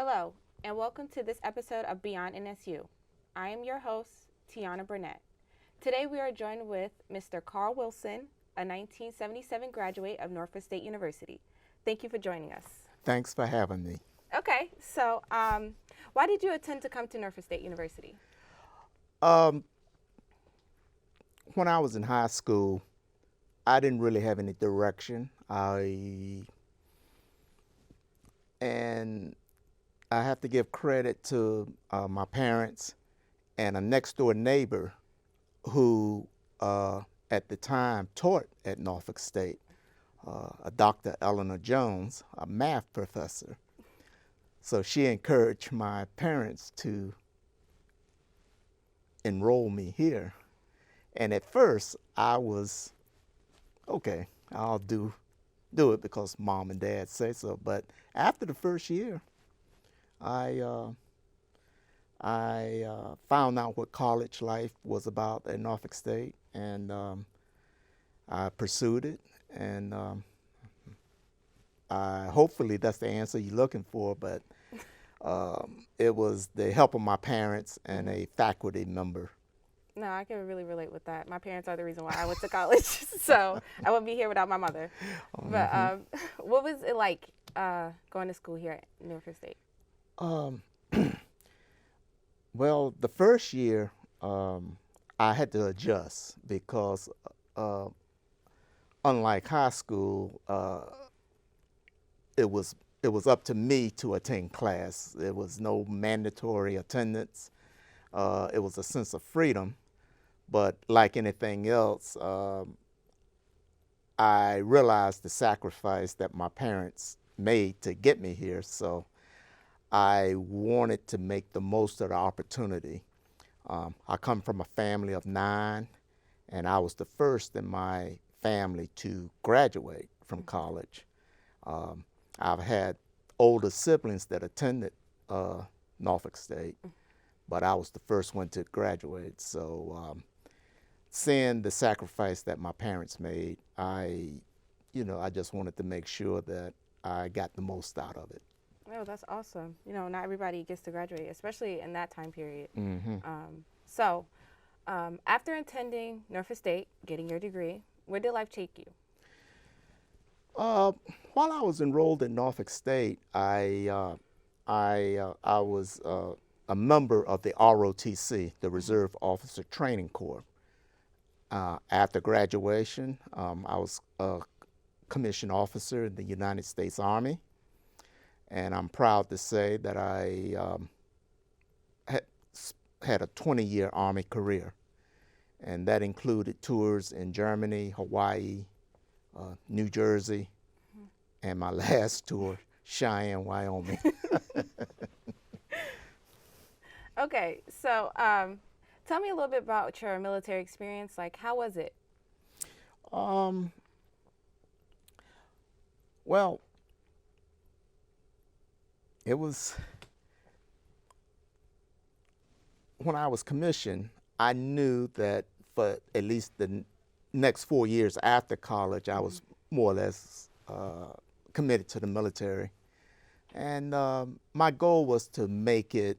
Hello, and welcome to this episode of Beyond NSU. I am your host, Tiana Burnett. Today we are joined with Mr. Karl Wilson, a 1977 graduate of Norfolk State University. Thank you for joining us. Thanks for having me. Okay, so why did you intend to come to Norfolk State University? Um, when I was in high school, I didn't really have any direction. And I have to give credit to my parents and a next door neighbor who at the time taught at Norfolk State, a Dr. Eleanor Jones, a math professor. So she encouraged my parents to enroll me here. And at first I was, okay, I'll do it because mom and dad say so. But after the first year, I found out what college life was about at Norfolk State, and I pursued it, and hopefully that's the answer you're looking for, but it was the help of my parents and a faculty member. No, I can really relate with that. My parents are the reason why I went to college, so I wouldn't be here without my mother. But what was it like going to school here at Norfolk State? Well, the first year I had to adjust because unlike high school, it was up to me to attend class. There was no mandatory attendance. It was a sense of freedom, but like anything else, I realized the sacrifice that my parents made to get me here, so I wanted to make the most of the opportunity. I come from a family of 9, and I was the first in my family to graduate from college. I've had older siblings that attended Norfolk State, but I was the first one to graduate. So seeing the sacrifice that my parents made, I just wanted to make sure that I got the most out of it. Oh, that's awesome. Not everybody gets to graduate, especially in that time period. Mm-hmm. So, after attending Norfolk State, getting your degree, where did life take you? While I was enrolled at Norfolk State, I was a member of the ROTC, the Reserve Officer Training Corps. After graduation, I was a commissioned officer in the United States Army, and I'm proud to say that I had a 20-year Army career, and that included tours in Germany, Hawaii, New Jersey, and my last tour, Cheyenne, Wyoming. Okay, so tell me a little bit about your military experience. Like, how was it? Well, it was, when I was commissioned, I knew that for at least the next 4 years after college, I was more or less committed to the military. And my goal was to make it,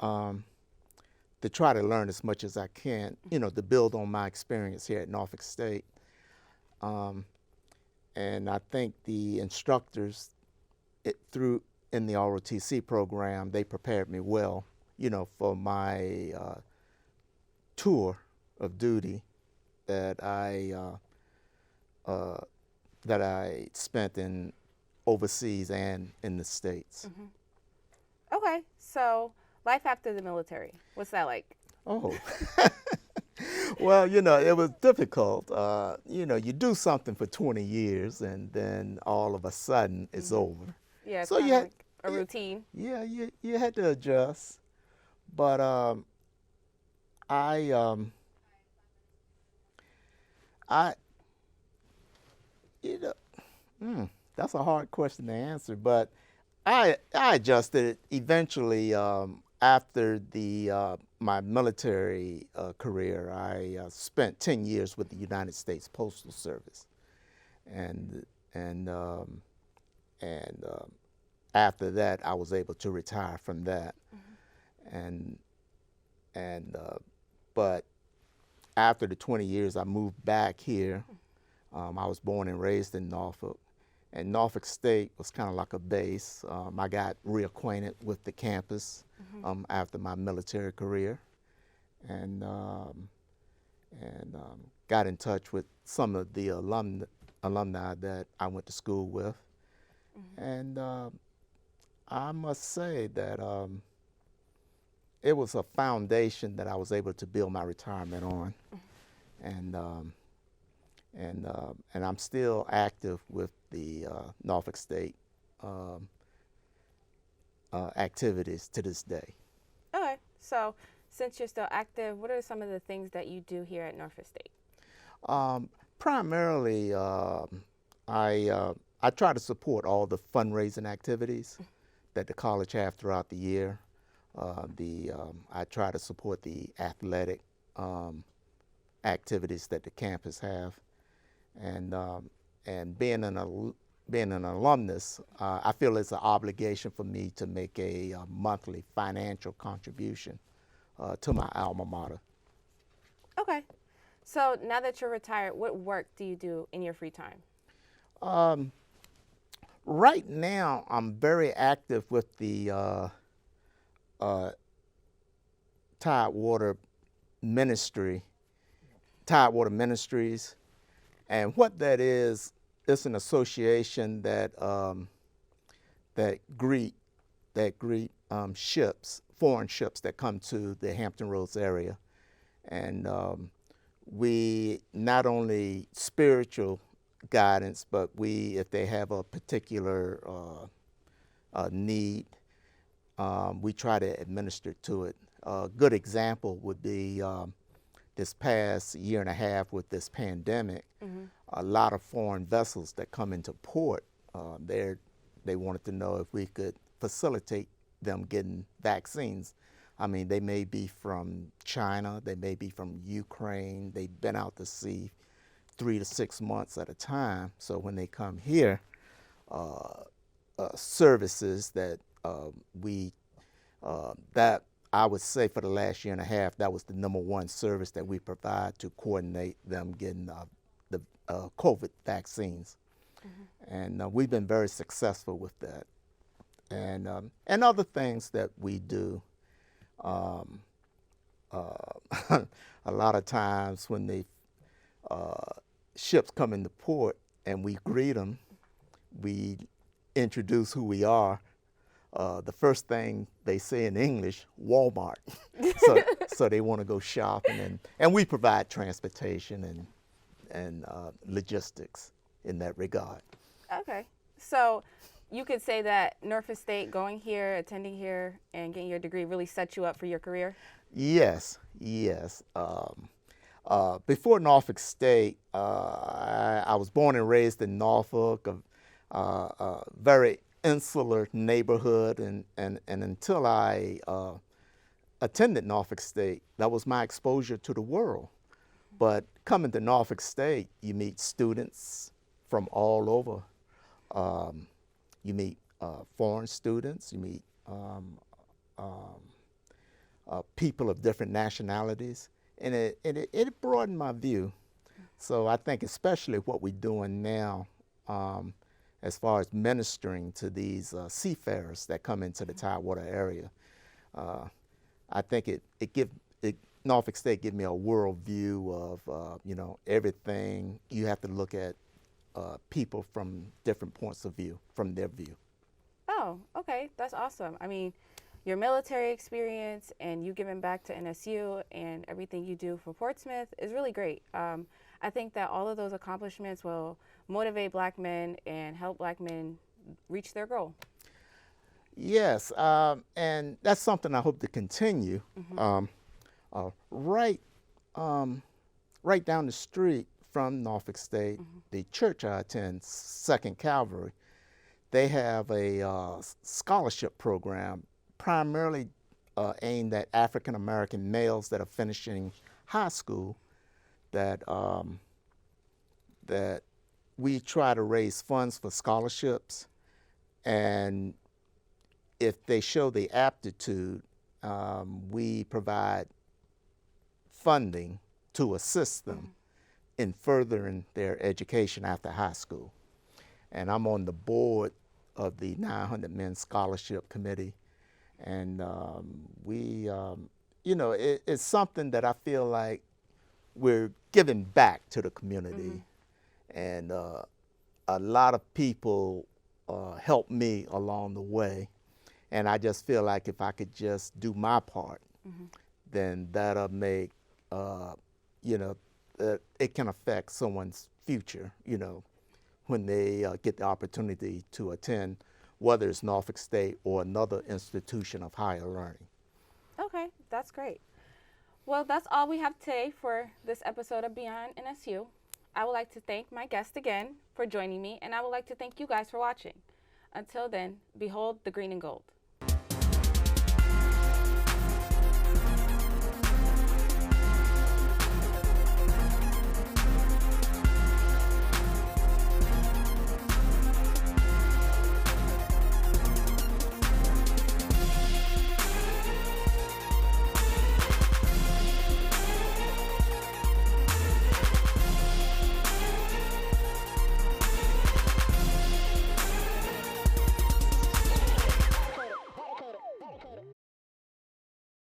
to try to learn as much as I can, to build on my experience here at Norfolk State. And I think the instructors in the ROTC program, they prepared me well, for my tour of duty that I spent in overseas and in the States. Mm-hmm. Okay, so life after the military, what's that like? Oh, well, it was difficult. You do something for 20 years and then all of a sudden it's over. Yeah, it's So kind you of had, like a routine. yeah, you had to adjust. But I, I, you know, that's a hard question to answer, but I adjusted eventually after my military career. I spent 10 years with the United States Postal Service, and after that, I was able to retire from that. And but after the 20 years, I moved back here. I was born and raised in Norfolk, and Norfolk State was kind of like a base. I got reacquainted with the campus after my military career, and got in touch with some of the alumni that I went to school with. And I must say that it was a foundation that I was able to build my retirement on. And I'm still active with the Norfolk State activities to this day. Okay, so since you're still active, what are some of the things that you do here at Norfolk State? Primarily, I try to support all the fundraising activities that the college have throughout the year. I try to support the athletic activities that the campus have, and being an alumnus, I feel it's an obligation for me to make a monthly financial contribution to my alma mater. Okay, so now that you're retired, what work do you do in your free time? Right now, I'm very active with the Tidewater Ministries, and what that is, it's an association that greet ships, foreign ships that come to the Hampton Roads area, and we not only spiritual guidance, but if they have a particular need, we try to administer to it. A good example would be this past year and a half with this pandemic. A lot of foreign vessels that come into port, they wanted to know if we could facilitate them getting vaccines. I mean, they may be from China, they may be from Ukraine, they've been out to sea 3 to 6 months at a time. So when they come here, services that that I would say for the last year and a half, that was the #1 service that we provide to coordinate them getting the COVID vaccines. And we've been very successful with that. And other things that we do. A lot of times when the ships come into port and we greet them, we introduce who we are. The first thing they say in English, Walmart. So they want to go shopping, and we provide transportation and logistics in that regard. Okay, so you could say that Norfolk State, going here, attending here, and getting your degree really set you up for your career? Yes. Before Norfolk State, I was born and raised in Norfolk, a very insular neighborhood, and until I attended Norfolk State, that was my exposure to the world. But coming to Norfolk State, you meet students from all over. You meet foreign students, you meet people of different nationalities, and it broadened my view. So I think especially what we're doing now, as far as ministering to these seafarers that come into the Tidewater area, I think Norfolk State give me a world view of everything. You have to look at people from different points of view, from their view. Oh, okay, that's awesome. I mean, your military experience and you giving back to NSU and everything you do for Portsmouth is really great. I think that all of those accomplishments will motivate Black men and help Black men reach their goal. Yes, and that's something I hope to continue. Right down the street from Norfolk State, the church I attend, 2nd Calvary, they have a scholarship program primarily aimed at African American males that are finishing high school, that we try to raise funds for scholarships, and if they show the aptitude, we provide funding to assist them in furthering their education after high school. And I'm on the board of the 900 Men Scholarship Committee. And it's something that I feel like we're giving back to the community. And a lot of people helped me along the way. And I just feel like if I could just do my part, then that'll make, it can affect someone's future, when they get the opportunity to attend, whether it's Norfolk State or another institution of higher learning. Okay, that's great. Well, that's all we have today for this episode of Beyond NSU. I would like to thank my guest again for joining me, and I would like to thank you guys for watching. Until then, behold the green and gold.